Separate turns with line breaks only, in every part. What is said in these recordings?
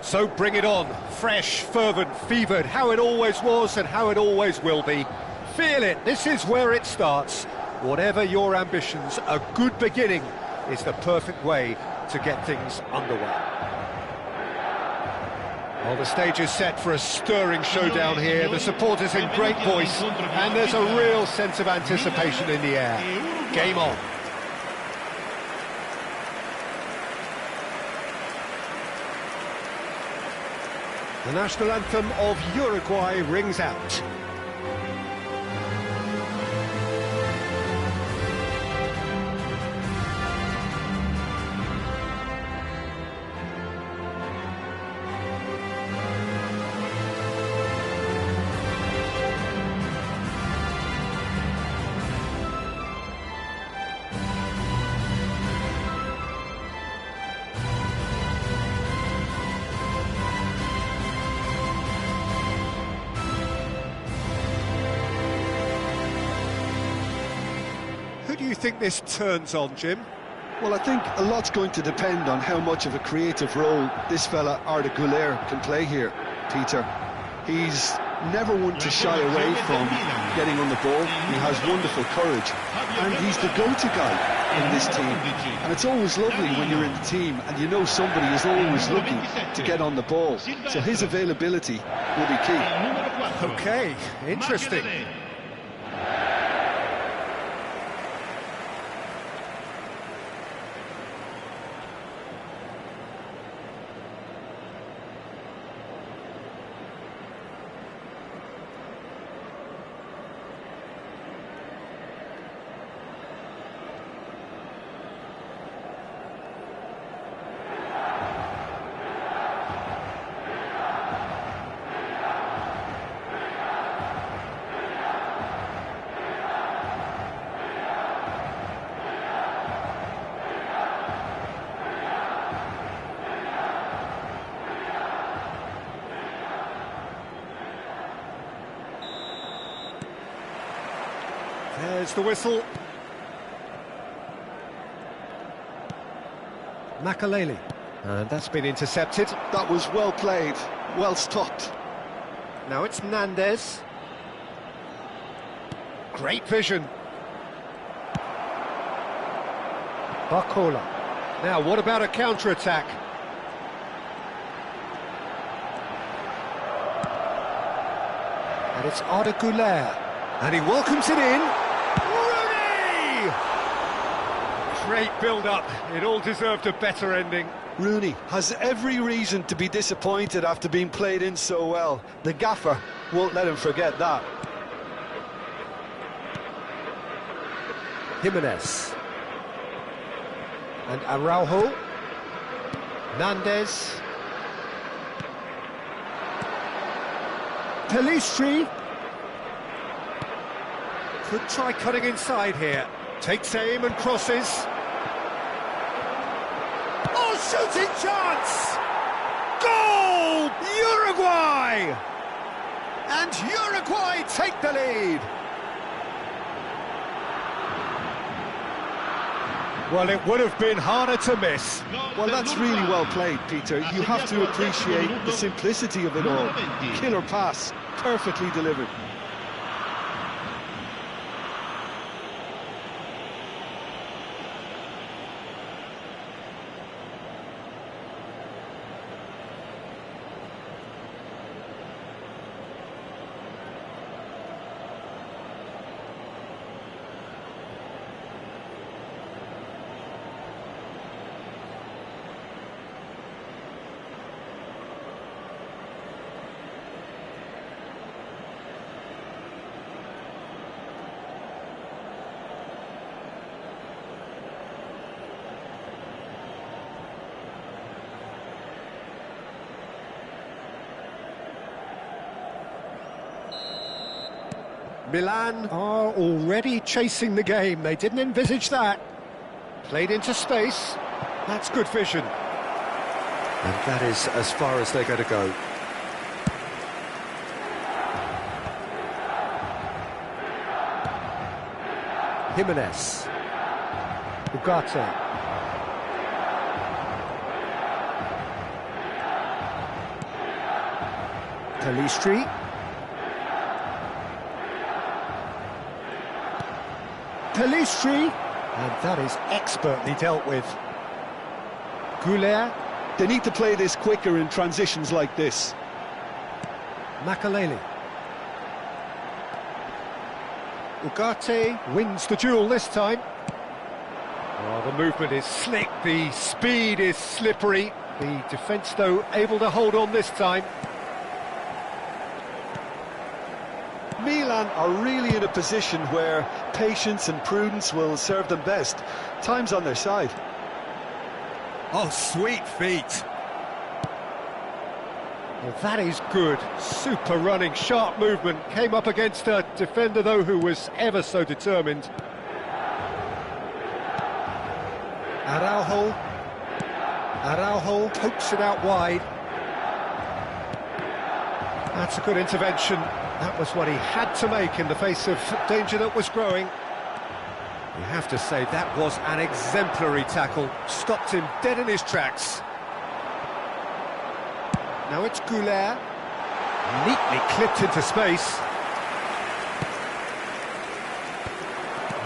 So bring it on, fresh, fervent, fevered, how it always was and how it always will be. Feel it, this is where it starts. Whatever your ambitions, a good beginning is the perfect way to get things underway. Well, the stage is set for a stirring showdown here. The supporters in great voice, and there's a real sense of anticipation in the air. Game on. The national anthem of Uruguay rings out. Who do you think this turns on, Jim?
Well, I think a lot's going to depend on how much of a creative role this fella Arda Güler can play here, Peter. He's never one to shy away from getting on the ball. He has wonderful courage, and he's the go-to guy in this team. And it's always lovely when you're in the team and you know somebody is always looking to get on the ball. So his availability will be key.
Okay, interesting. There's the whistle. Makaleli. And that's been intercepted.
That was well played, well stopped.
Now it's Nandez. Great vision. Barcola. Now, what about a counter-attack? And it's Arda Güler. And he welcomes it in. Rooney! Great build-up. It all deserved a better ending.
Rooney has every reason to be disappointed after being played in so well. The gaffer won't let him forget that.
Jimenez. And Araujo. Nandez. Pelistri. Could try cutting inside here. Takes aim and crosses. Oh, shooting chance! Goal! Uruguay! And Uruguay take the lead. Well, it would have been harder to miss.
Well, that's really well played, Peter. You have to appreciate the simplicity of it all. Killer pass, perfectly delivered.
Milan are already chasing the game. They didn't envisage that. Played into space. That's good vision. And that is as far as they're going to go. Jimenez. Ugarte. Pelistri. Pelistri. And that is expertly dealt with. Goulet.
They need to play this quicker in transitions like this.
Makaleli. Ugarte wins the duel this time. Oh, the movement is slick, the speed is slippery. The defence, though, able to hold on this time.
Milan are really in a position where patience and prudence will serve them best. Time's on their side.
Oh, sweet feet. Well, that is good. Super running, sharp movement. Came up against a defender, though, who was ever so determined. Araujo pokes it out wide. That's a good intervention. That was what he had to make in the face of danger that was growing. You have to say that was an exemplary tackle. Stopped him dead in his tracks. Now it's Goulet. Neatly clipped into space.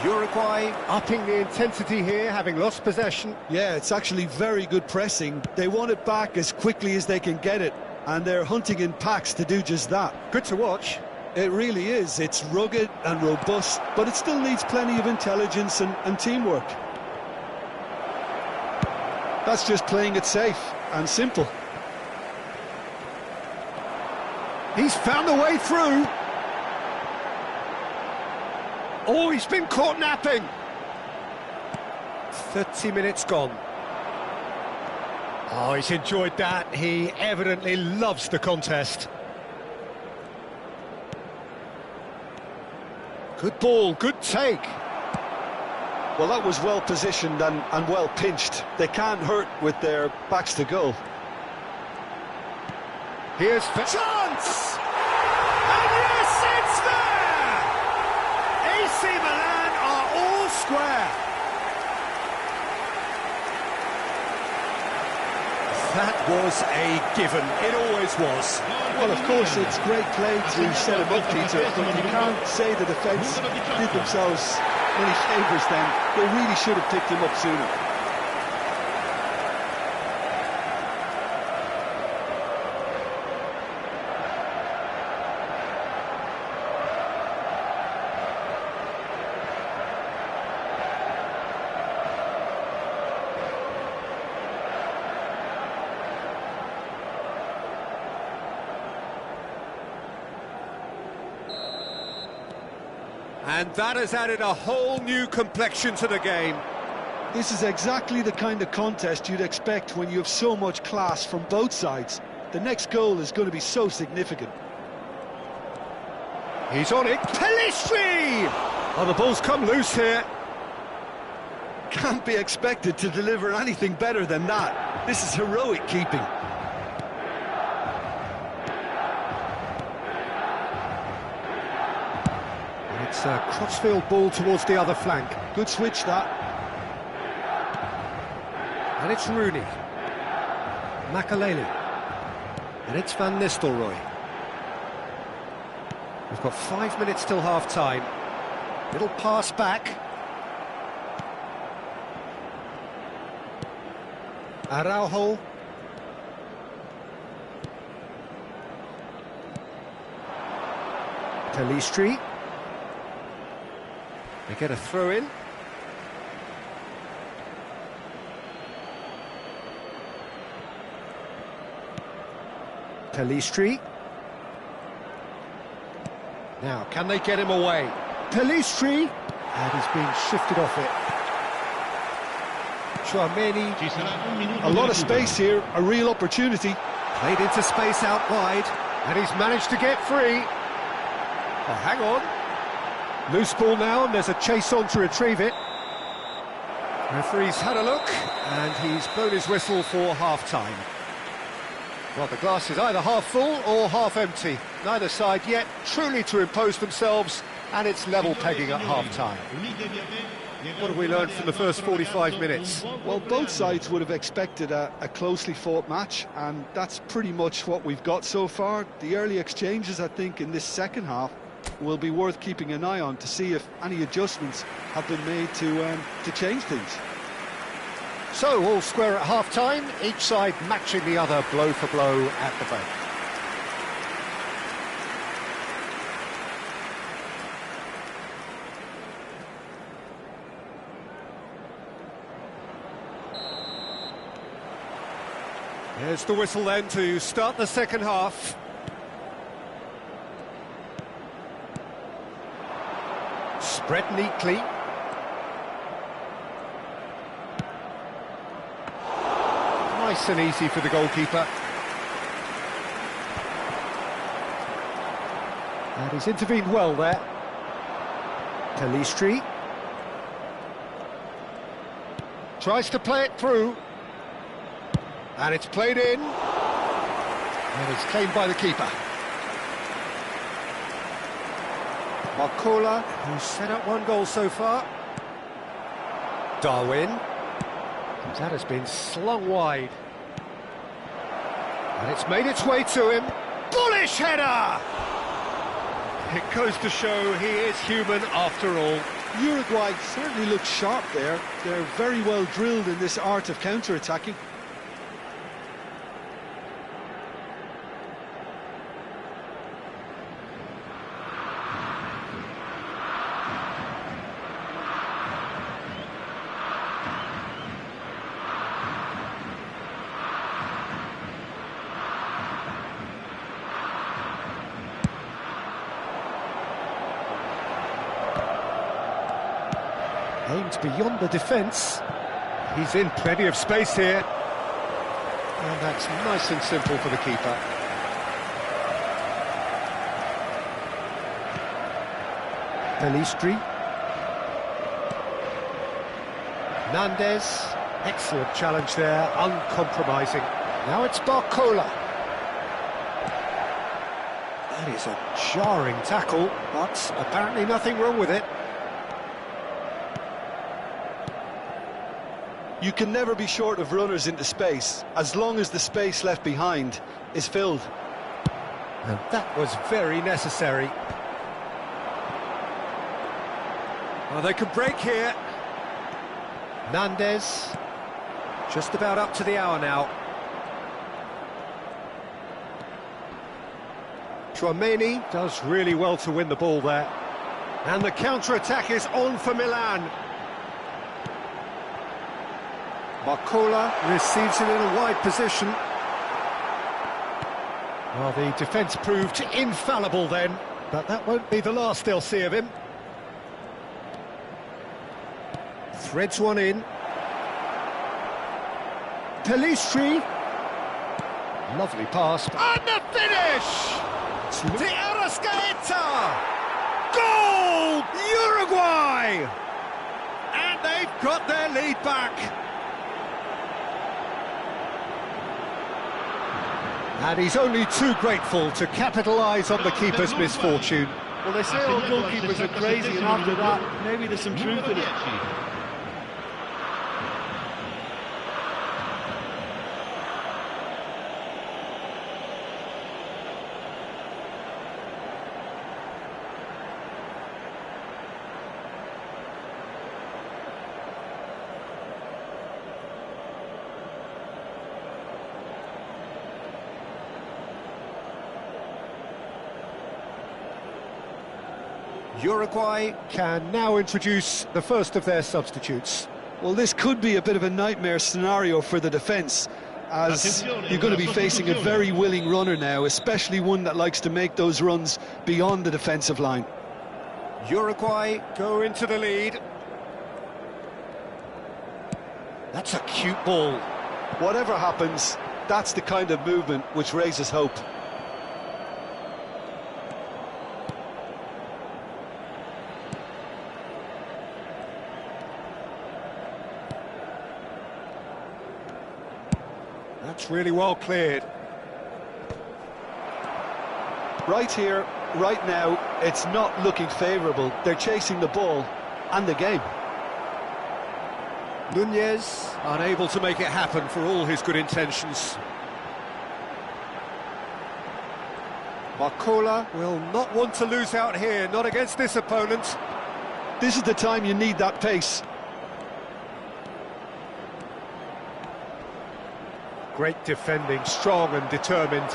Uruguay upping the intensity here, having lost possession.
Yeah, it's actually very good pressing. They want it back as quickly as they can get it, and they're hunting in packs to do just that.
Good to watch.
It really is. It's rugged and robust, but it still needs plenty of intelligence and teamwork. That's just playing it safe and simple.
He's found a way through. Oh, he's been caught napping. 30 minutes gone. Oh, he's enjoyed that. He evidently loves the contest. Good ball, good take.
Well, that was well positioned and well pinched. They can't hurt with their backs to goal.
Here's chance! And yes, it's there! AC Milan are all square. That was a given. It always was.
Well, of course, it's great play to set him up, Peter, but you can't say the defence did themselves many favours then. They really should have picked him up sooner.
And that has added a whole new complexion to the game.
This is exactly the kind of contest you'd expect when you have so much class from both sides. The next goal is going to be so significant.
He's on it. Pelistri! Oh, the ball's come loose here.
Can't be expected to deliver anything better than that. This is heroic keeping.
It's a crossfield ball towards the other flank.
Good switch, that.
And it's Rooney. Makaleli. And it's Van Nistelrooy. We've got 5 minutes till half-time. Little pass back. Araujo. Pelistri. They get a throw in. Pelistri. Now, can they get him away? Pelistri. And he's being shifted off it. Chouameni.
A lot of space here, a real opportunity.
Played into space out wide, and he's managed to get free. Oh, hang on. Loose ball now, and there's a chase on to retrieve it. Referee's had a look, and he's blown his whistle for half-time. Well, the glass is either half full or half empty. Neither side yet truly to impose themselves, and it's level pegging at half-time. What have we learned from the first 45 minutes?
Well, both sides would have expected a closely fought match, and that's pretty much what we've got so far. The early exchanges, I think, in this second half will be worth keeping an eye on to see if any adjustments have been made to change things.
So, all square at half-time, each side matching the other blow for blow at the break. Here's the whistle then to start the second half. Spread neatly. Nice and easy for the goalkeeper. And he's intervened well there. Pelistri. Tries to play it through. And it's played in. And it's claimed by the keeper. Marcola, who's set up one goal so far. Darwin. And that has been slung wide. And it's made its way to him. Bullish header! It goes to show he is human after all.
Uruguay certainly looks sharp there. They're very well drilled in this art of counter-attacking.
Aimed beyond the defence. He's in plenty of space here. And that's nice and simple for the keeper. Pelistri. Hernandez. Excellent challenge there, uncompromising. Now it's Barcola. That is a jarring tackle, but apparently nothing wrong with it.
You can never be short of runners into space, as long as the space left behind is filled.
And that was very necessary. Well, they could break here. Hernandez, just about up to the hour now. Chouameni does really well to win the ball there. And the counter-attack is on for Milan. Marcola receives it in a wide position. Well, the defence proved infallible then, but that won't be the last they'll see of him. Threads one in. Pelistri. Lovely pass. And the finish! De Arrascaeta! Goal! Uruguay! And they've got their lead back. And he's only too grateful to capitalise on the keeper's misfortune.
Well, they say all goalkeepers are crazy, and after that, maybe there's some truth in it.
Uruguay can now introduce the first of their substitutes.
Well, this could be a bit of a nightmare scenario for the defence, as you're going to be facing a very willing runner now, especially one that likes to make those runs beyond the defensive line.
Uruguay go into the lead. That's a cute ball.
Whatever happens, that's the kind of movement which raises hope.
That's really well cleared.
Right here, right now, it's not looking favourable. They're chasing the ball and the game.
Nunez unable to make it happen for all his good intentions. Marcola will not want to lose out here, not against this opponent.
This is the time you need that pace.
Great defending, strong and determined.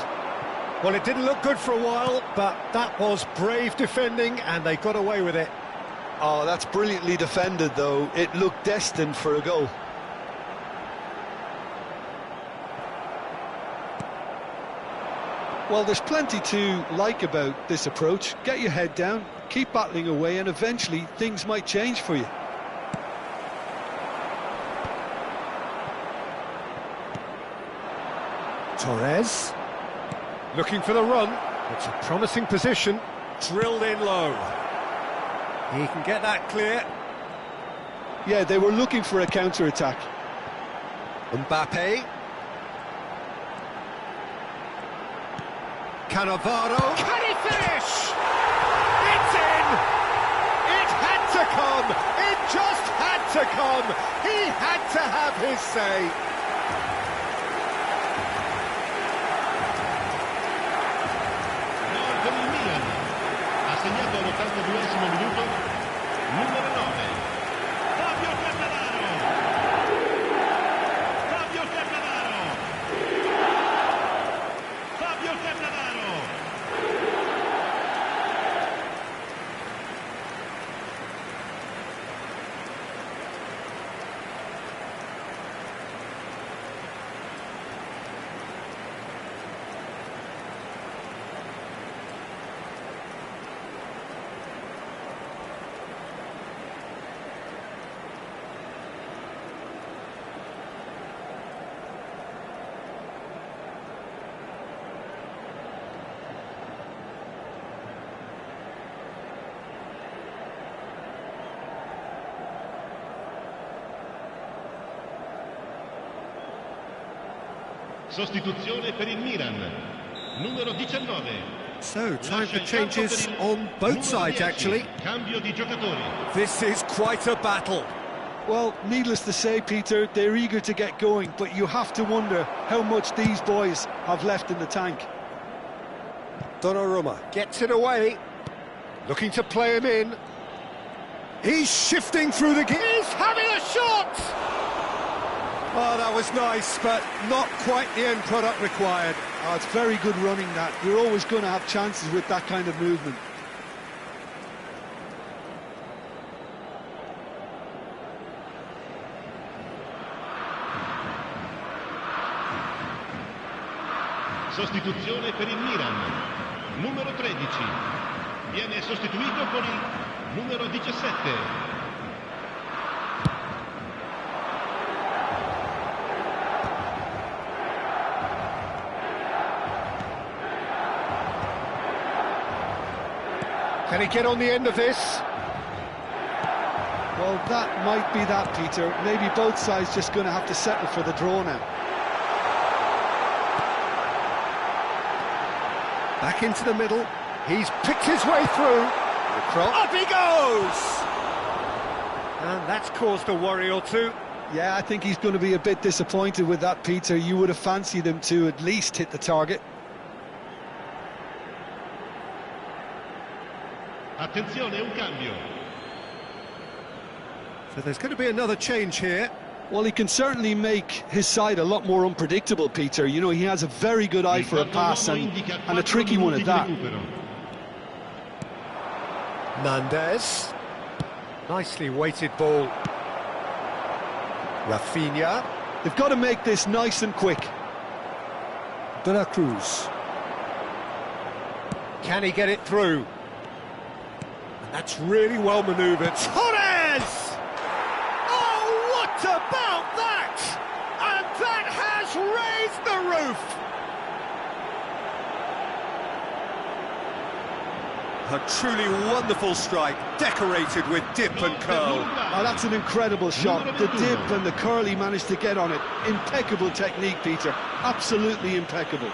Well, it didn't look good for a while, but that was brave defending and they got away with it.
Oh, that's brilliantly defended, though. It looked destined for a goal. Well, there's plenty to like about this approach. Get your head down, keep battling away, and eventually things might change for you.
Torres, looking for the run. It's a promising position, drilled in low. He can get that clear.
Yeah, they were looking for a counter-attack.
Mbappe. Cannavaro. Can he finish? It's in! It had to come! It just had to come! He had to have his say!
Gol per il Milan. Ha segnato all'82esimo minuto numero 9. Fabio Cannavaro. Fabio Cannavaro. Fabio Cannavaro. Sostituzione per il Milan, numero 19.
So, time for changes on both sides, actually.
Cambio di giocatori.
This is quite a battle.
Well, needless to say, Peter, they're eager to get going, but you have to wonder how much these boys have left in the tank.
Donnarumma gets it away, looking to play him in. He's shifting through the gears, having a shot! Oh, that was nice, but not quite the end product required.
Oh, it's very good running, that. You're always going to have chances with that kind of movement.
Sostituzione per il Milan, numero 13. Viene sostituito con il numero 17.
Can he get on the end of this?
Well, that might be that, Peter. Maybe both sides just going to have to settle for the draw now.
Back into the middle. He's picked his way through. The cross. Up he goes! And that's caused a worry or two.
Yeah, I think he's going to be a bit disappointed with that, Peter. You would have fancied him to at least hit the target.
Attenzione, un cambio.
So there's going to be another change here.
Well, he can certainly make his side a lot more unpredictable, Peter. You know, he has a very good eye for a pass and a tricky one at that.
Nandez. Nicely weighted ball. Rafinha.
They've got to make this nice and quick.
De La Cruz. Can he get it through? And that's really well manoeuvred. Torres! Oh, what about that? And that has raised the roof! A truly wonderful strike, decorated with dip and curl.
Oh, that's an incredible shot. The dip and the curl he managed to get on it. Impeccable technique, Peter. Absolutely impeccable.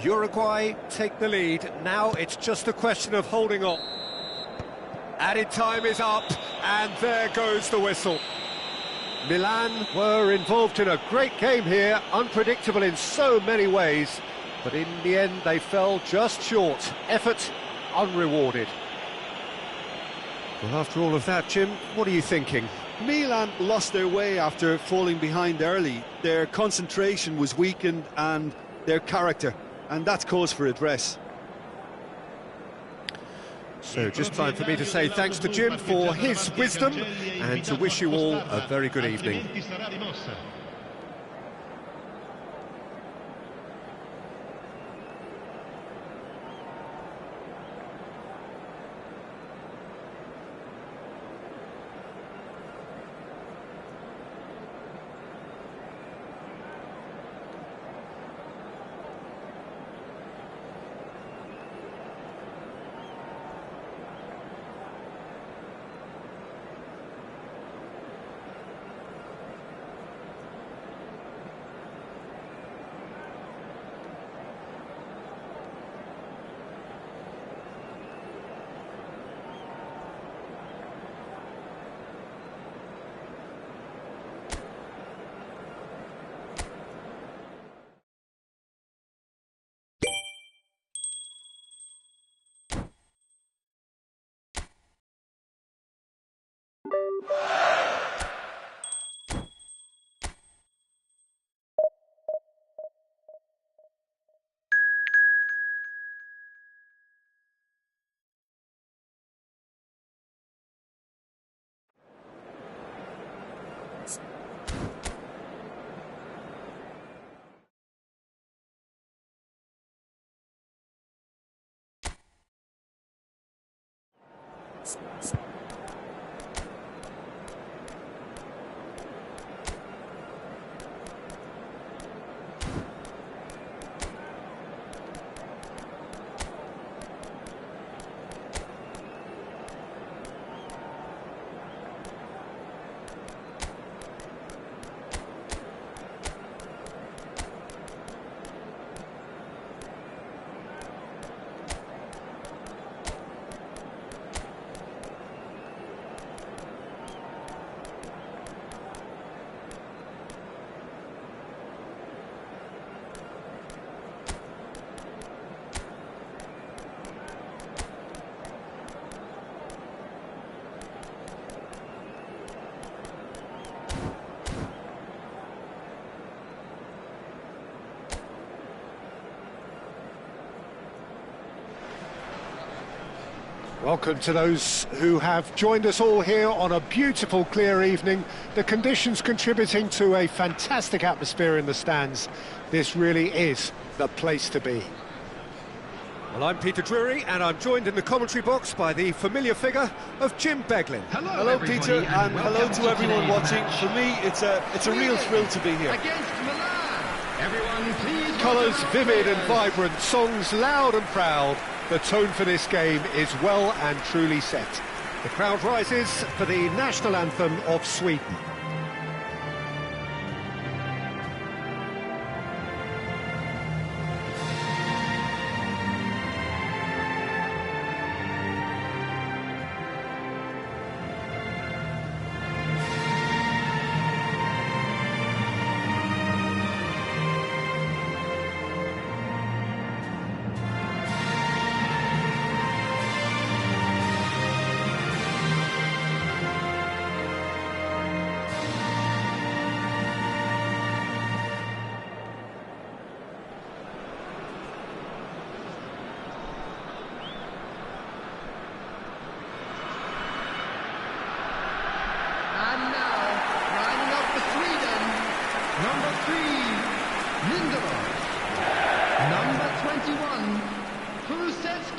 Uruguay take the lead. Now it's just a question of holding on. Added time is up, and there goes the whistle. Milan were involved in a great game here, unpredictable in so many ways, but in the end they fell just short. Effort unrewarded. Well, after all of that, Jim, what are you thinking?
Milan lost their way after falling behind early. Their concentration was weakened and their character, and that's cause for address.
So just time for me to say thanks to Jim for his wisdom and to wish you all a very good evening. Welcome to those who have joined us all here on a beautiful, clear evening. The conditions contributing to a fantastic atmosphere in the stands. This really is the place to be. Well, I'm Peter Drury, and I'm joined in the commentary box by the familiar figure of Jim Beglin.
Hello Peter, and hello to everyone watching. For me, it's a real thrill to be here.
Against Milan. Everyone, please.
Colours vivid and vibrant, songs loud and proud. The tone for this game is well and truly set. The crowd rises for the national anthem of Sweden.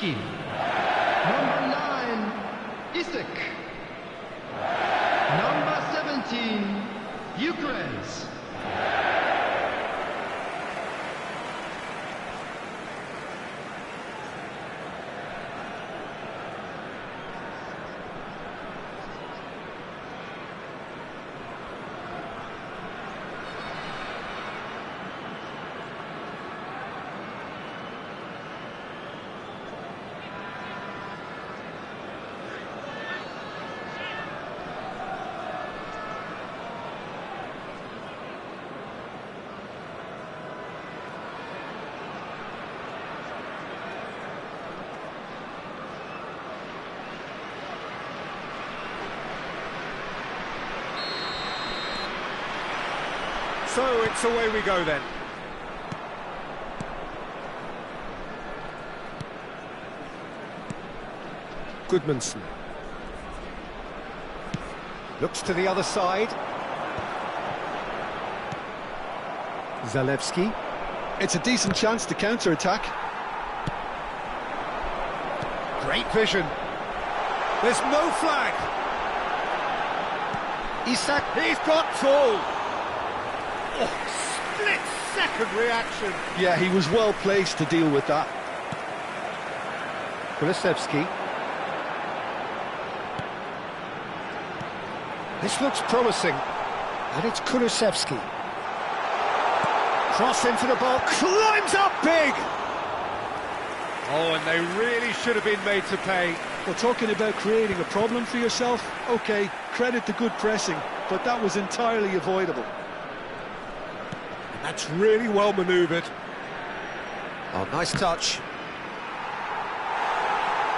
Number 9, Isaac. Number 17, Ukraine.
So it's away we go then. Goodmanson. Looks to the other side. Zalewski.
It's a decent chance to counter-attack.
Great vision. There's no flag. Isak, he's got tall. Oh, split-second reaction.
Yeah, he was well placed to deal with that.
Kulusevski. This looks promising. And it's Kulusevski. Cross into the ball, climbs up big! Oh, and they really should have been made to pay.
Well, talking about creating a problem for yourself, OK, credit the good pressing, but that was entirely avoidable.
And that's really well manoeuvred. Oh, nice touch.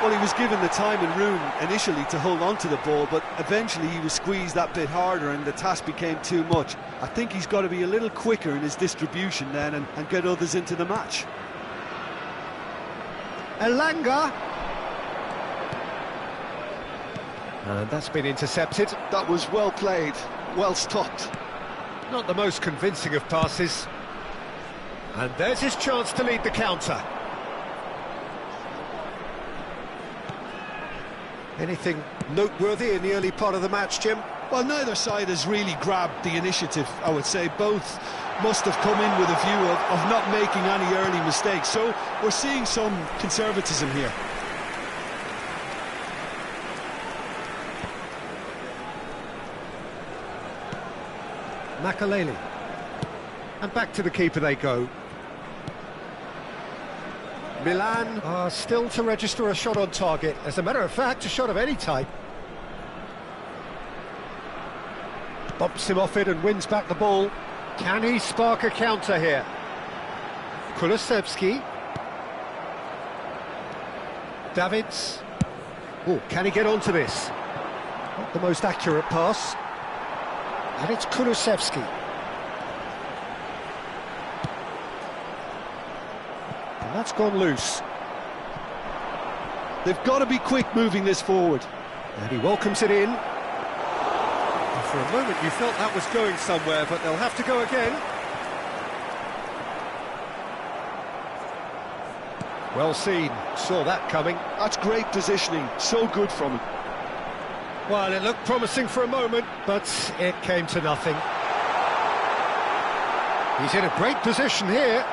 Well, he was given the time and room initially to hold on to the ball, but eventually he was squeezed that bit harder and the task became too much. I think he's got to be a little quicker in his distribution then and get others into the match.
Elanga. And that's been intercepted.
That was well played, well stopped.
Not the most convincing of passes. And there's his chance to lead the counter. Anything noteworthy in the early part of the match, Jim?
Well, neither side has really grabbed the initiative, I would say. Both must have come in with a view of not making any early mistakes. So we're seeing some conservatism here.
Makaleli. And back to the keeper they go. Milan are still to register a shot on target. As a matter of fact, a shot of any type. Bumps him off it and wins back the ball. Can he spark a counter here? Kulusevski. Davids. Oh, can he get onto this? Not the most accurate pass. And it's Kulusevski. And that's gone loose.
They've got to be quick moving this forward.
And he welcomes it in. And for a moment you felt that was going somewhere, but they'll have to go again. Well seen, saw that coming.
That's great positioning, so good from him.
Well, it looked promising for a moment, but it came to nothing. He's in a great position here.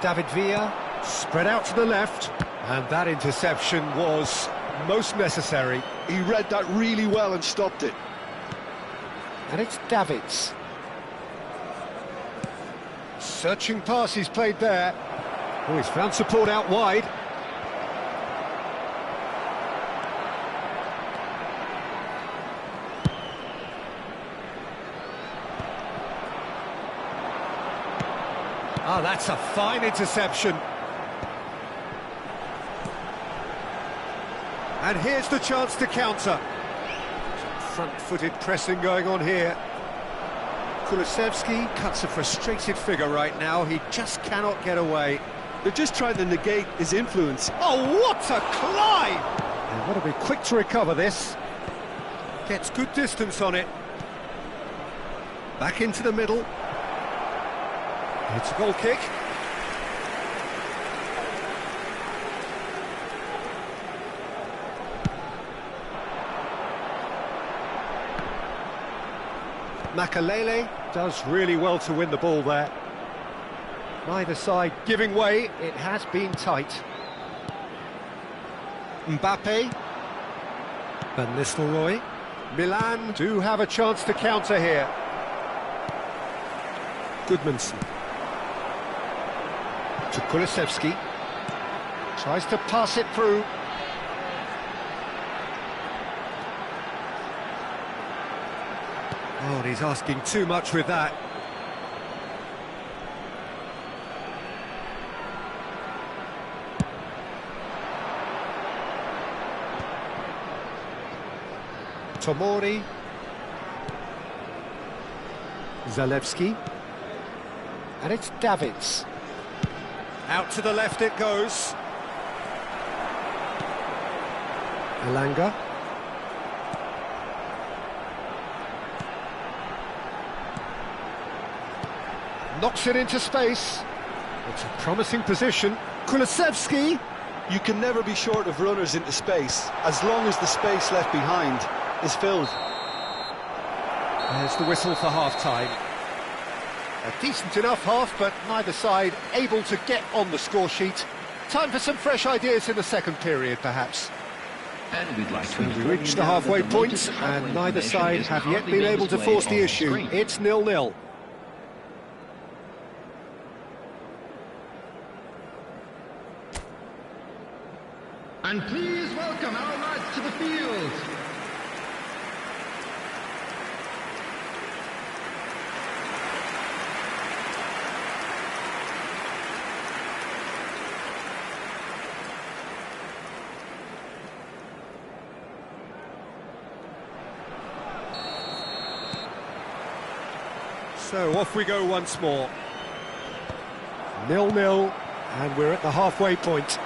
David Villa, spread out to the left, and that interception was most necessary.
He read that really well and stopped it.
And it's Davids. Searching pass he's played there. Oh, he's found support out wide. Oh, that's a fine interception. And here's the chance to counter. Front-footed pressing going on here. Kulusevski cuts a frustrated figure right now. He just cannot get away.
They're just trying to negate his influence.
Oh, what a climb! They've got to be quick to recover this. Gets good distance on it. Back into the middle. It's a goal kick. Makaleli does really well to win the ball there. Neither side giving way, it has been tight. Mbappe. Van Nistelrooy. Milan do have a chance to counter here. Goodmanson. To Kulusevski. Tries to pass it through. Oh, and he's asking too much with that. Tomori. Zalewski. And it's Davids. Out to the left it goes. Elanga. Knocks it into space. It's a promising position. Kulusevski.
You can never be short of runners into space, as long as the space left behind is filled.
There's the whistle for half-time. A decent enough half, but neither side able to get on the score sheet. Time for some fresh ideas in the second period, perhaps.
And we'd like to
We reached the halfway point, and neither side have yet been able to force the issue. It's 0-0.
And please welcome our lads to the field.
So off we go once more. 0-0, and we're at the halfway point.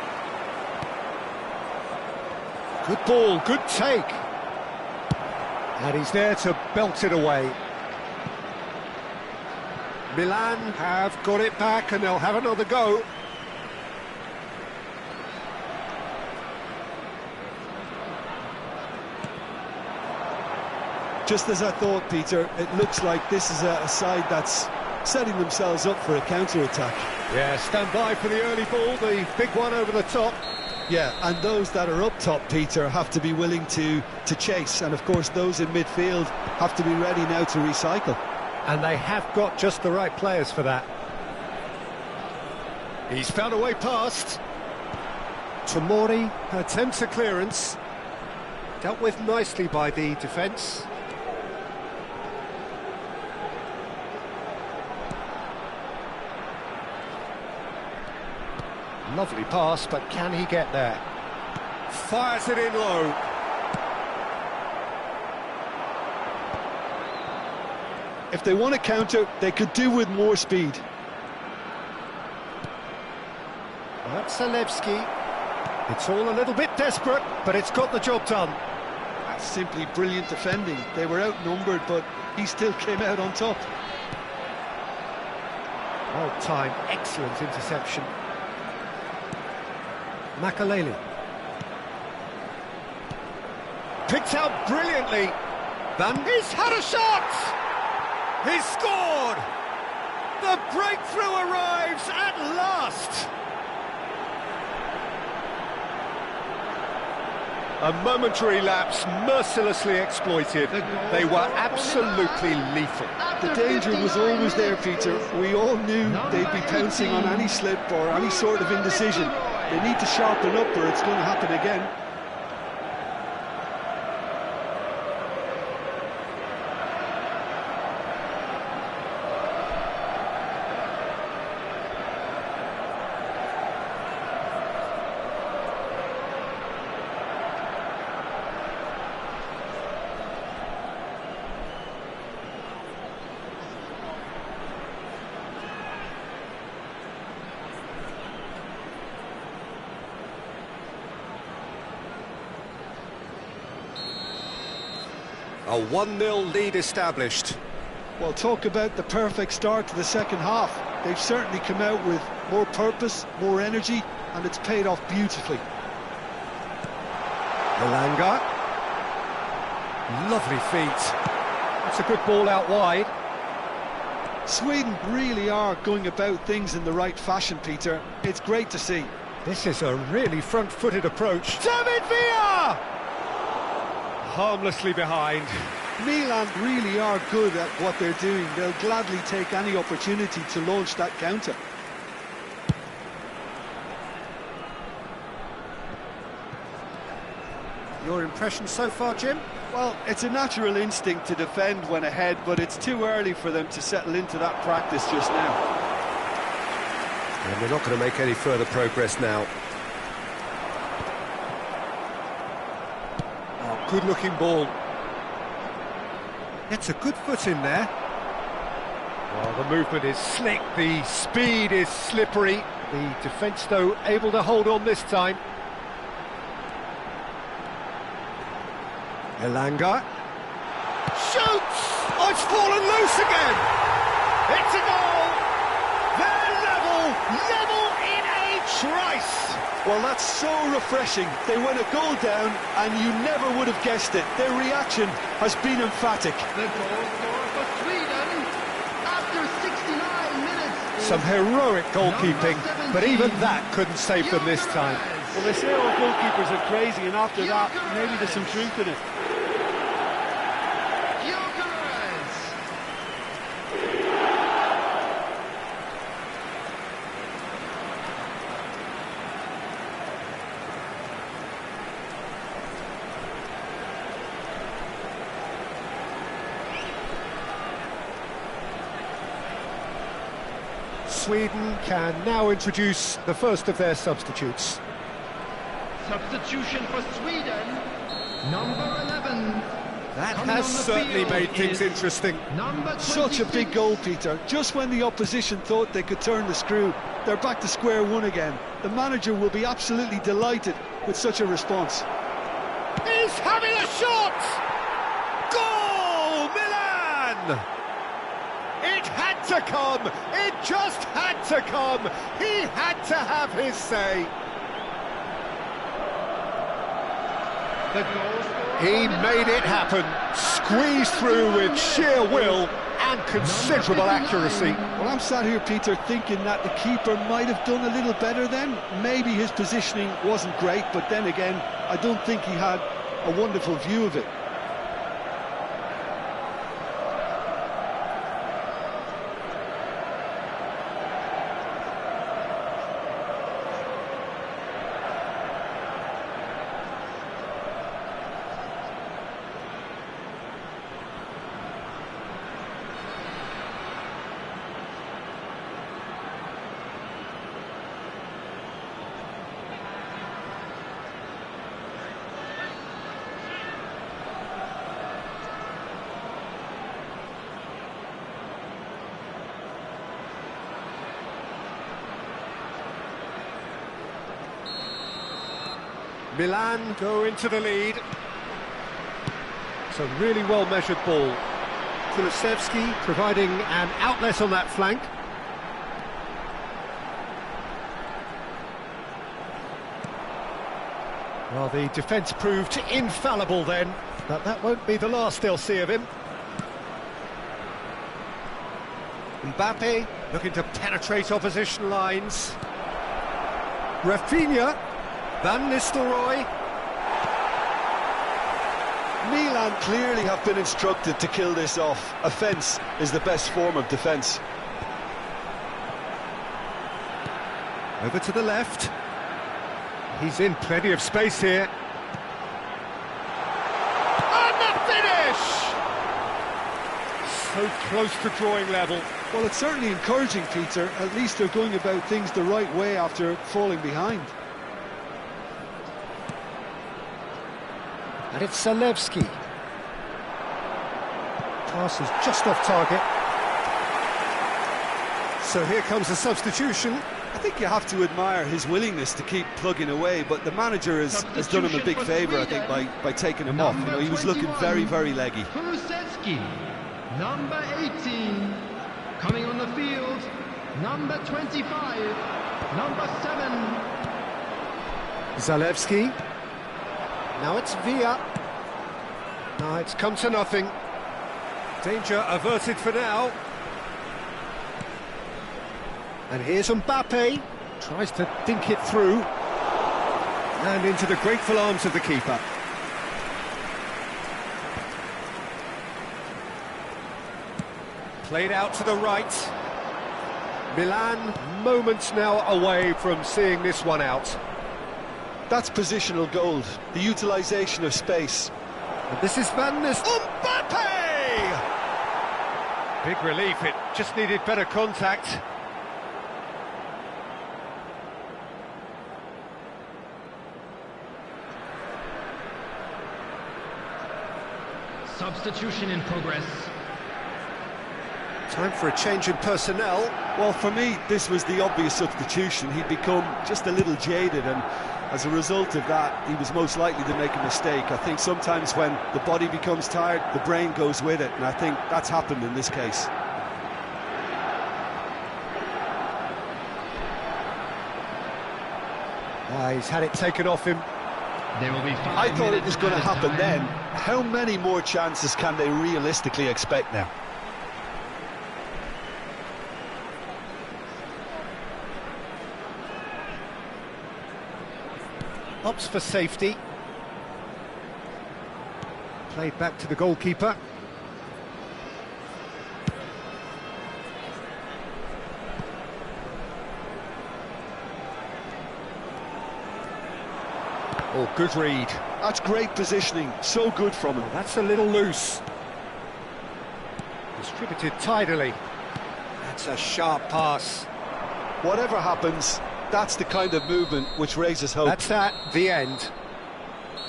Good ball, good take. And he's there to belt it away. Milan have got it back and they'll have another go.
Just as I thought, Peter, it looks like this is a side that's setting themselves up for a counter-attack.
Yeah, stand by for the early ball, the big one over the top.
Yeah, and those that are up top, Peter, have to be willing to chase. And, of course, those in midfield have to be ready now to recycle.
And they have got just the right players for that. He's found a way past. Tomori attempts a clearance. Dealt with nicely by the defence. Lovely pass, but can he get there? Fires it in low.
If they want to counter, they could do with more speed.
That's Zalewski. It's all a little bit desperate, but it's got the job done.
That's simply brilliant defending. They were outnumbered, but he still came out on top.
Well timed, excellent interception. Makaleli. Picked out brilliantly. He's had a shot! He's scored! The breakthrough arrives at last! A momentary lapse mercilessly exploited. They were absolutely lethal.
The danger was always there, Peter. We all knew they'd be pouncing on any slip or any sort of indecision. They need to sharpen up or it's going to happen again.
A 1-0 lead established.
Well, talk about the perfect start to the second half. They've certainly come out with more purpose, more energy, and it's paid off beautifully.
Elanga. Lovely feet. That's a good ball out wide.
Sweden really are going about things in the right fashion, Peter. It's great to see.
This is a really front-footed approach. David Villa! Harmlessly behind.
Milan really are good at what they're doing. They'll gladly take any opportunity to launch that counter.
Your impression so far, Jim?
Well, it's a natural instinct to defend when ahead, but it's too early for them to settle into that practice just now.
And they're not going to make any further progress now. Oh, good-looking ball. Gets a good foot in there. Well, the movement is slick, the speed is slippery. The defence, though, able to hold on this time. Elanga. Shoots! Oh, it's fallen loose again! It's a goal! They're level in a trice!
Well, that's so refreshing. They went a goal down and you never would have guessed it. Their reaction has been emphatic.
The goal scorer for Sweden after 69 minutes.
Some heroic goalkeeping, but even that couldn't save them this time.
Well, they say all goalkeepers are crazy, and after that, maybe there's some truth in it.
Sweden can now introduce the first of their substitutes.
Substitution for Sweden, number 11.
That
Coming
has
on the
certainly
field
made things
is
interesting.
Number 26.
Such a big goal, Peter. Just when the opposition thought they could turn the screw, they're back to square one again. The manager will be absolutely delighted with such a response.
He's having a shot! Goal, Milan! It had to come! It just had to come! He had to have his say!
The goal scorer
He made it happen, squeezed through with sheer will and considerable accuracy.
Well, I'm sat here, Peter, thinking that the keeper might have done a little better then. Maybe his positioning wasn't great, but then again, I don't think he had a wonderful view of it.
Milan go into the lead. It's a really well-measured ball. Kulusevski providing an outlet on that flank. Well, the defence proved infallible then, but that won't be the last they'll see of him. Mbappe looking to penetrate opposition lines. Rafinha, Van Nistelrooy.
Milan clearly have been instructed to kill this off. Offence is the best form of defence.
Over to the left. He's in plenty of space here. And the finish! So close to drawing level.
Well, it's certainly encouraging, Peter. At least they're going about things the right way after falling behind.
And it's Zalewski. Pass is just off target. So here comes the substitution.
I think you have to admire his willingness to keep plugging away, but the manager has done him a big favour, I think, by taking him off. You know, he was looking very, very leggy.
Kulusevski, number 18. Coming on the field, number 25, number 7.
Zalewski. Now it's Villa. Now it's come to nothing. Danger averted for now. And here's Mbappe. Tries to dink it through. And into the grateful arms of the keeper. Played out to the right. Milan moments now away from seeing this one out.
That's positional gold, the utilisation of space.
And this is Van Nistelrooy. Mbappe! Big relief, it just needed better contact.
Substitution in progress.
Time for a change in personnel.
Well, for me, this was the obvious substitution. He'd become just a little jaded, and as a result of that, he was most likely to make a mistake. I think sometimes when the body becomes tired, the brain goes with it, and I think that's happened in this case.
He's had it taken off him.
There will be 5
I thought it
minutes
was going to
added
happen
time.
then. How many more chances can they realistically expect now?
Opts for safety. Played back to the goalkeeper. Oh, good read.
That's great positioning, so good from him.
That's a little loose. Distributed tidily. That's a sharp pass.
Whatever happens, that's the kind of movement which raises hope.
That's the end.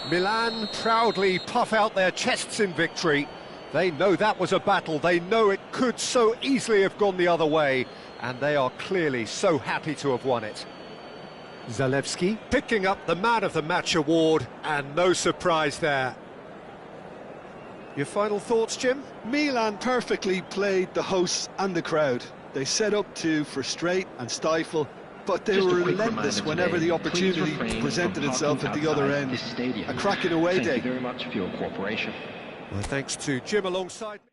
Milan proudly puff out their chests in victory. They know that was a battle. They know it could so easily have gone the other way. And they are clearly so happy to have won it. Zalewski picking up the Man of the Match award, and no surprise there. Your final thoughts, Jim?
Milan perfectly played the hosts and the crowd. They set up to frustrate and stifle, but they
Just a
were
quick
relentless
reminder
whenever
today,
the
please
opportunity
refrain
presented
from
itself
parking
at the other
outside
end.
this stadium.
A cracking away
Thank
day.
you very much for your cooperation.
Well, thanks to Jim alongside me.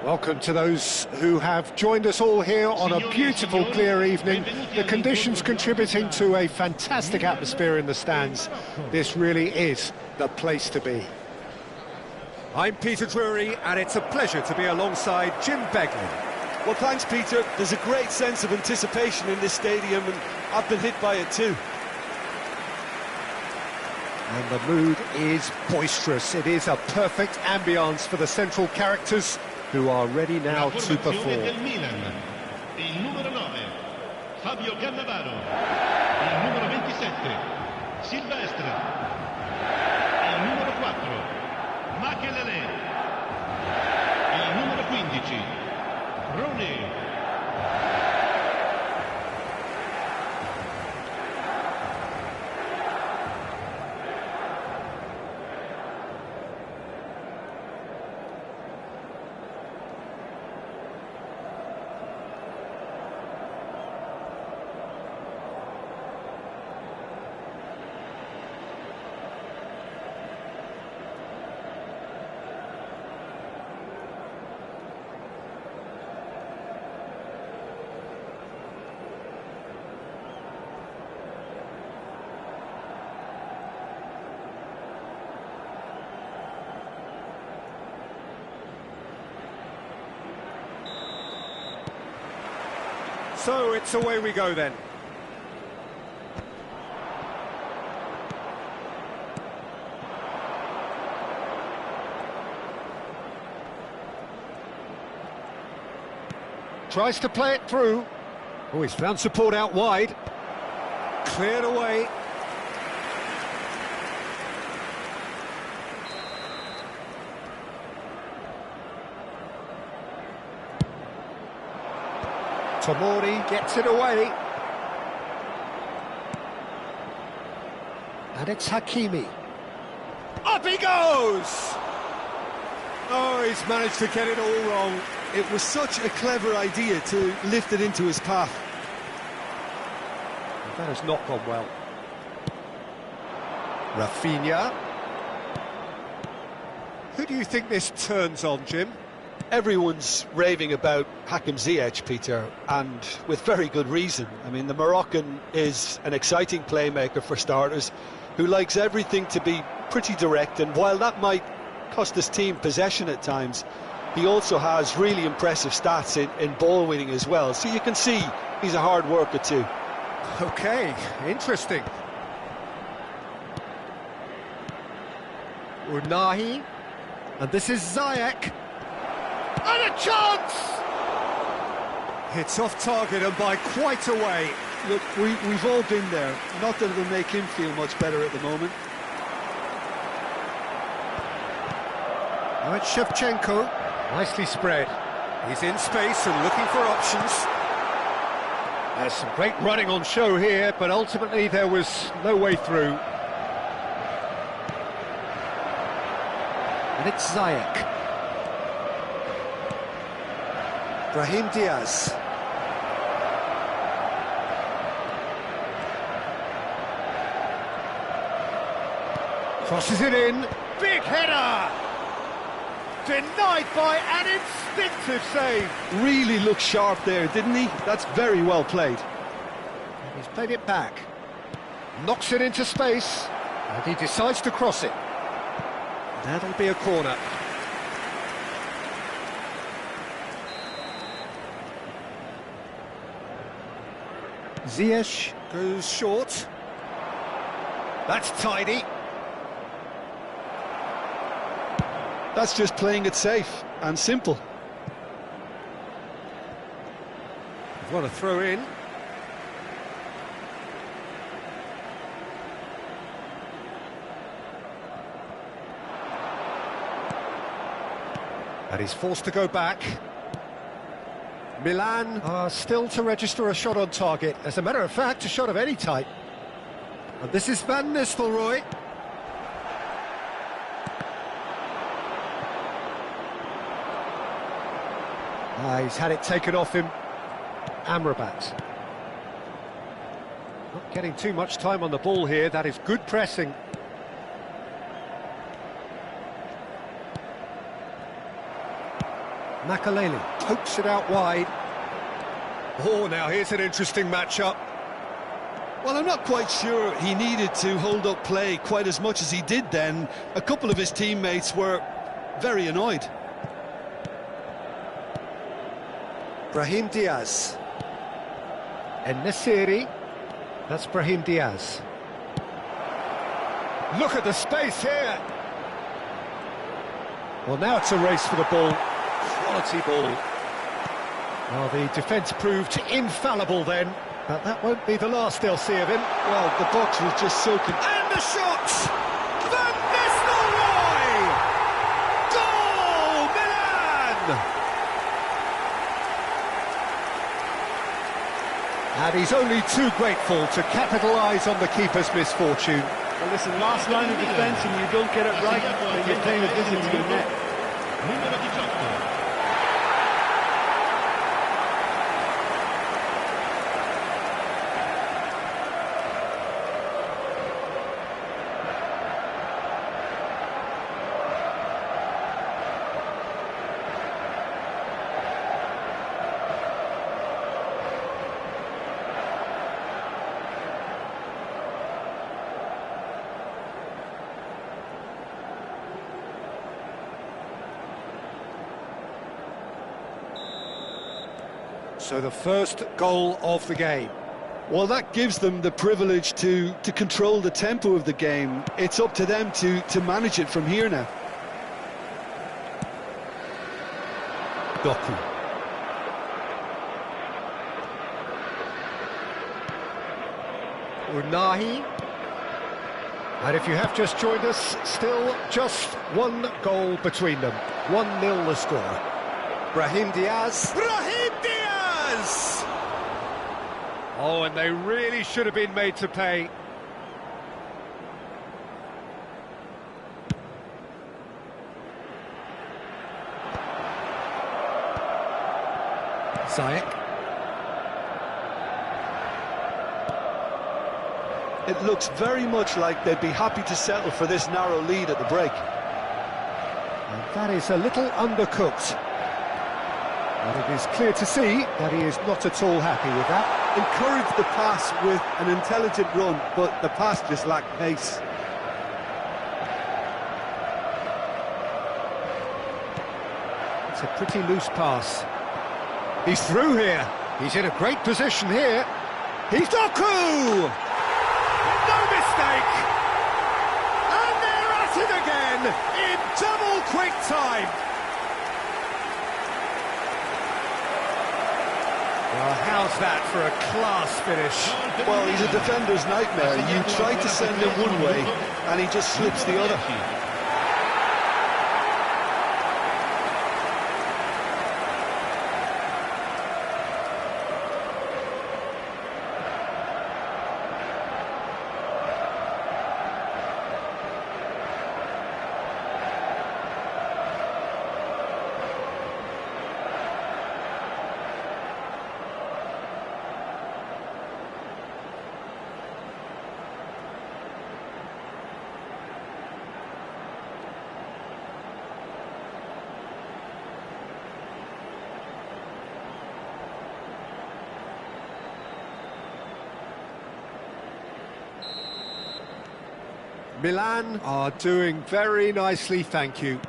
Welcome to those who have joined us all here on a beautiful, clear evening. The conditions contributing to a fantastic atmosphere in the stands. This really is the place to be. I'm Peter Drury, and it's a pleasure to be alongside Jim Beglin.
Well, thanks, Peter. There's a great sense of anticipation in this stadium, and I've been hit by it too.
And the mood is boisterous. It is a perfect ambience for the central characters, who are ready now to perform.
Del Milan, il numero 9, Fabio Cannavaro, il numero 27, Silvestre, il numero 4, Makelele, il numero 15, Rooney.
So it's away we go then. Tries to play it through. Oh, he's found support out wide. Cleared away. Tomori gets it away. And it's Hakimi. Up he goes! Oh, he's managed to get it all wrong.
It was such a clever idea to lift it into his path.
That has not gone well. Rafinha. Who do you think this turns on, Jim?
Everyone's raving about Hakim Ziyech, Peter, and with very good reason. I mean, the Moroccan is an exciting playmaker for starters, who likes everything to be pretty direct, and while that might cost his team possession at times, he also has really impressive stats in ball winning as well. So you can see he's a hard worker too.
Okay, interesting. Unahi, and this is Ziyech. And a chance! It's off target and by quite a way.
Look, we've all been there. Not that it'll make him feel much better at the moment.
Now it's Shevchenko. Nicely spread. He's in space and looking for options. There's some great running on show here, but ultimately there was no way through. And it's Ziyech. Brahim Diaz. Crosses it in. Big header! Denied by an instinctive save.
Really looked sharp there, didn't he? That's very well played.
He's played it back. Knocks it into space. And he decides to cross it. That'll be a corner. Ziyech goes short. That's tidy.
That's just playing it safe and simple.
We've got to throw in. And he's forced to go back. Milan are still to register a shot on target. As a matter of fact, a shot of any type. And this is Van Nistelrooy. He's had it taken off him. Amrabat. Not getting too much time on the ball here. That is good pressing. Makaleli pokes it out wide. Oh, now here's an interesting matchup.
Well, I'm not quite sure he needed to hold up play quite as much as he did then. A couple of his teammates were very annoyed.
Brahim Diaz. En-Nesyri. That's Brahim Diaz. Look at the space here. Well, now it's a race for the ball. Quality ball. Well, the defence proved infallible then, but that won't be the last they'll see of him.
Well, the box was just soaking.
And the shot! Van Nistelrooy! Goal, Milan! And he's only too grateful to capitalise on the keeper's misfortune.
Well, listen, last line of defence and you don't get it right, then you're playing a visit to your net.
Numero 18.
So the first goal of the game.
Well, that gives them the privilege to control the tempo of the game. It's up to them to manage it from here now.
Doku. Unahi. And if you have just joined us, still just one goal between them. 1-0 the score. Brahim Diaz. Brahim Diaz! Oh, and they really should have been made to pay. Ziyech.
It looks very much like they'd be happy to settle for this narrow lead at the break.
And that is a little undercooked. But it is clear to see that he is not at all happy with that.
Encouraged the pass with an intelligent run, but the pass just lacked pace.
It's a pretty loose pass. He's through here. He's in a great position here. He's Doku! No mistake! And they're at it again in double quick time. Well, how's that for a class finish?
Well, he's a defender's nightmare. You try to send him one way, and he just slips the other.
Milan are doing very nicely, thank you.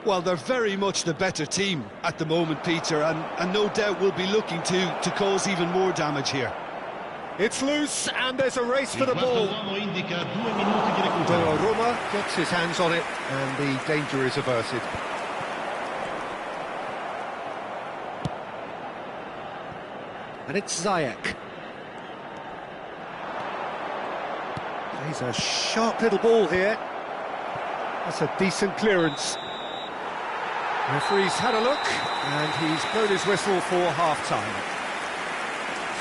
Well, they're very much the better team at the moment, Peter, and no doubt will be looking to cause even more damage here.
It's loose, and there's a race for the ball. Roma gets his hands on it, and the danger is averted. And it's Ziyech. He's a sharp little ball here. That's a decent clearance. Referee's had a look, and he's blown his whistle for half-time.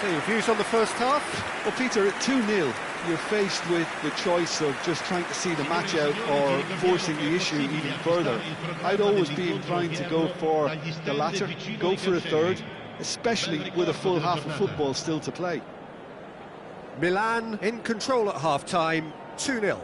So your views on the first half?
Well, Peter, at 2-0, you're faced with the choice of just trying to see the match out or forcing the issue even further. I'd always be inclined to go for the latter, go for a third, especially with a full half of football still to play.
Milan in control at half-time, 2-0.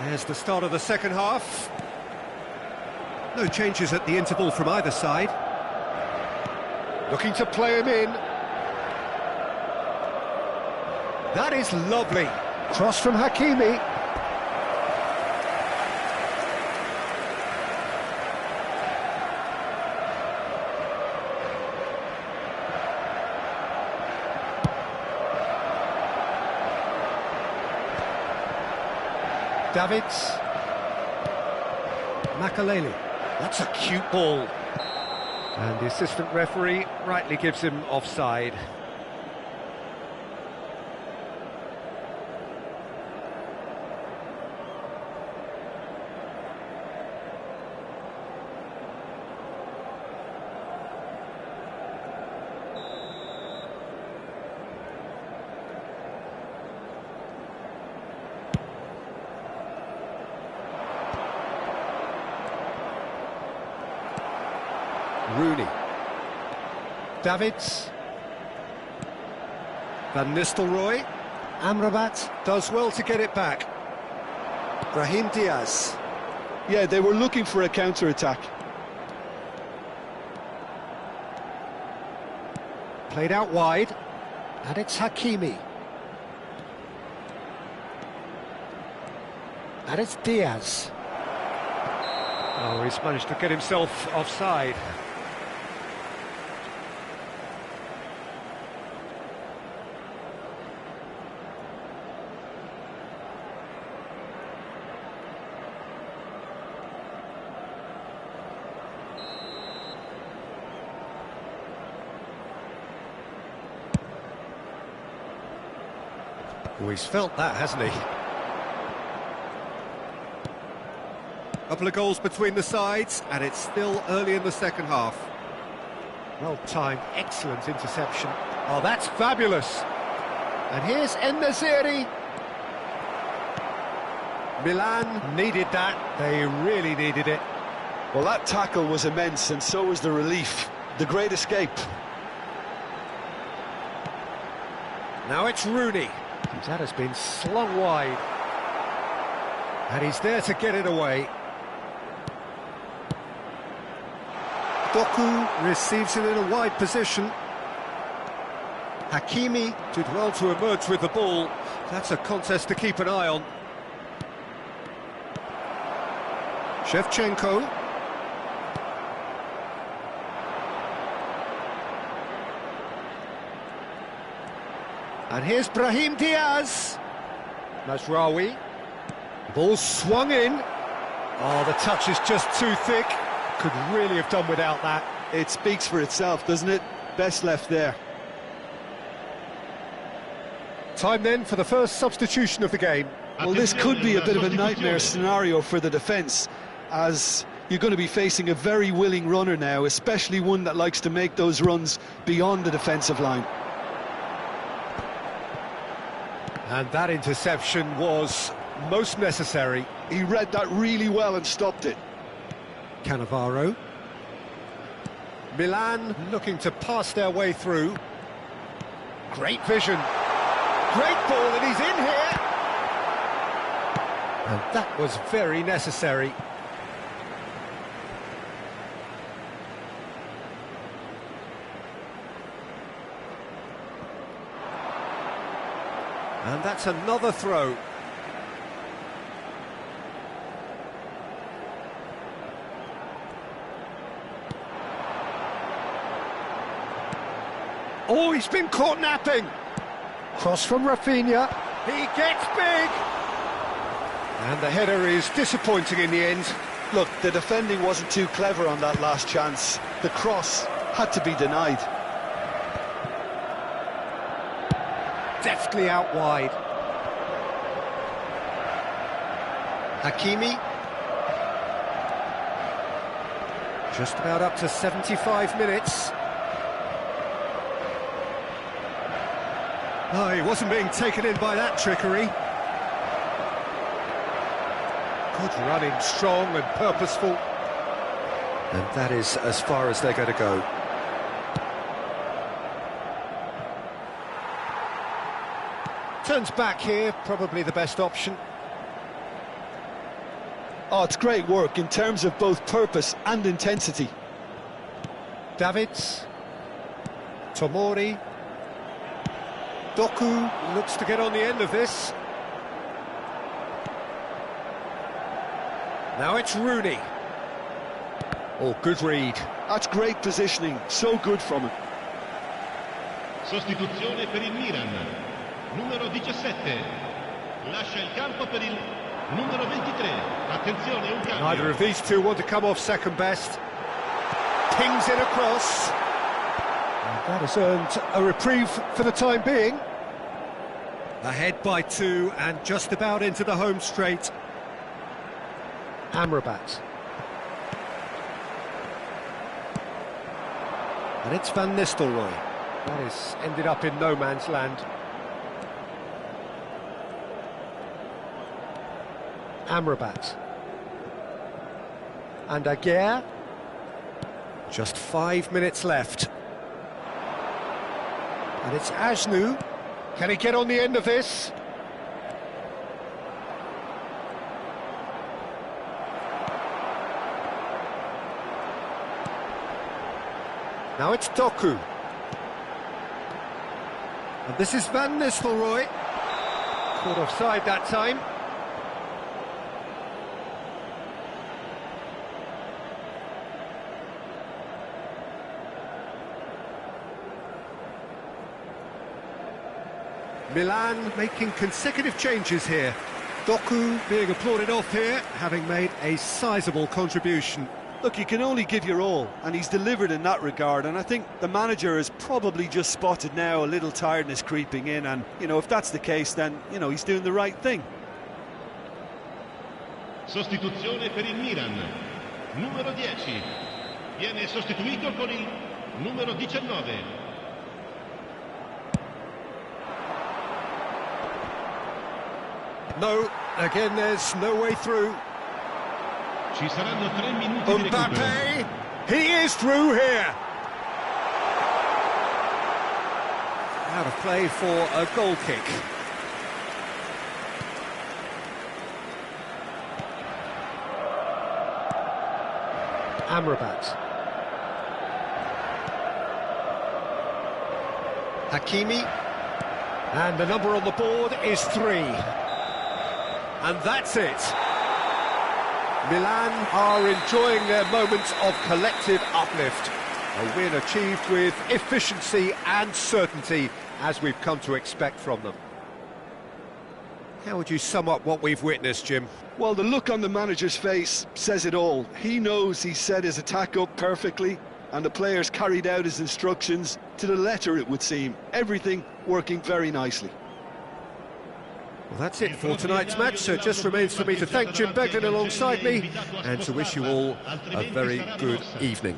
There's the start of the second half. No changes at the interval from either side. Looking to play him in. That is lovely. Cross from Hakimi. Davids. Makaleli. That's a cute ball. And the assistant referee rightly gives him offside. Rooney. Davids. Van Nistelrooy. Amrabat does well to get it back. Brahim Diaz.
Yeah, they were looking for a counter-attack.
Played out wide. And it's Hakimi. And it's Diaz. Oh, he's managed to get himself offside. Oh, he's felt that, hasn't he? Couple of goals between the sides, and it's still early in the second half. Well timed, excellent interception. Oh, that's fabulous. And here's En-Nesyri. Milan needed that. They really needed it.
Well, that tackle was immense, and so was the relief. The great escape.
Now it's Rooney. That has been slung wide. And he's there to get it away. Doku receives it in a wide position. Hakimi did well to emerge with the ball. That's a contest to keep an eye on. Shevchenko. And here's Brahim Diaz. Mazraoui. Ball swung in. Oh, the touch is just too thick. Could really have done without that.
It speaks for itself, doesn't it? Best left there.
Time then for the first substitution of the game.
Well, this could be a bit of a nightmare scenario for the defence, as you're going to be facing a very willing runner now, especially one that likes to make those runs beyond the defensive line.
And that interception was most necessary.
He read that really well and stopped it.
Cannavaro. Milan looking to pass their way through. Great vision. Great ball, and he's in here. And that was very necessary. And that's another throw. Oh, he's been caught napping. Cross from Rafinha. He gets big. And the header is disappointing in the end.
Look, the defending wasn't too clever on that last chance. The cross had to be denied.
Deftly out wide. Hakimi. Just about up to 75 minutes. Oh, he wasn't being taken in by that trickery. Good running, strong and purposeful. And that is as far as they're going to go. Turns back here, probably the best option.
Oh, it's great work in terms of both purpose and intensity.
Davids. Tomori. Doku looks to get on the end of this. Now it's Rooney. Oh, good read.
That's great positioning, so good from him.
Sostituzione per il Milan. Numero 17. Lascia il campo per il Numero 23. Attenzione, un cambio.
Neither of these two want to come off second best. Pings it across. And that has earned a reprieve for the time being. Ahead by 2 and just about into the home straight. Amrabat. And it's Van Nistelrooy. That has ended up in no man's land. Amrabat. And Aguirre. Just 5 minutes left. And it's Ajnu. Can he get on the end of this? Now it's Doku. And this is Van Nistelrooy. Caught offside that time. Milan making consecutive changes here. Doku being applauded off here, having made a sizable contribution.
Look, you can only give your all, and he's delivered in that regard, and I think the manager has probably just spotted now a little tiredness creeping in, and, you know, if that's the case, then, you know, he's doing the right thing.
Sostituzione per il Milan. Numero 10. Viene sostituito con il numero 19.
No, again there's no way through.
Ci saranno 3 minuti di recupero.
Mbappe, he is through here. Out of play for a goal kick. Amrabat. Hakimi. And the number on the board is 3. And that's it. Milan are enjoying their moments of collective uplift. A win achieved with efficiency and certainty, as we've come to expect from them. How would you sum up what we've witnessed, Jim?
Well, the look on the manager's face says it all. He knows he set his attack up perfectly, and the players carried out his instructions to the letter, it would seem. Everything working very nicely.
Well, that's it for tonight's match, so it just remains for me to thank Jim Beglin alongside me and to wish you all a very good evening.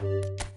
it.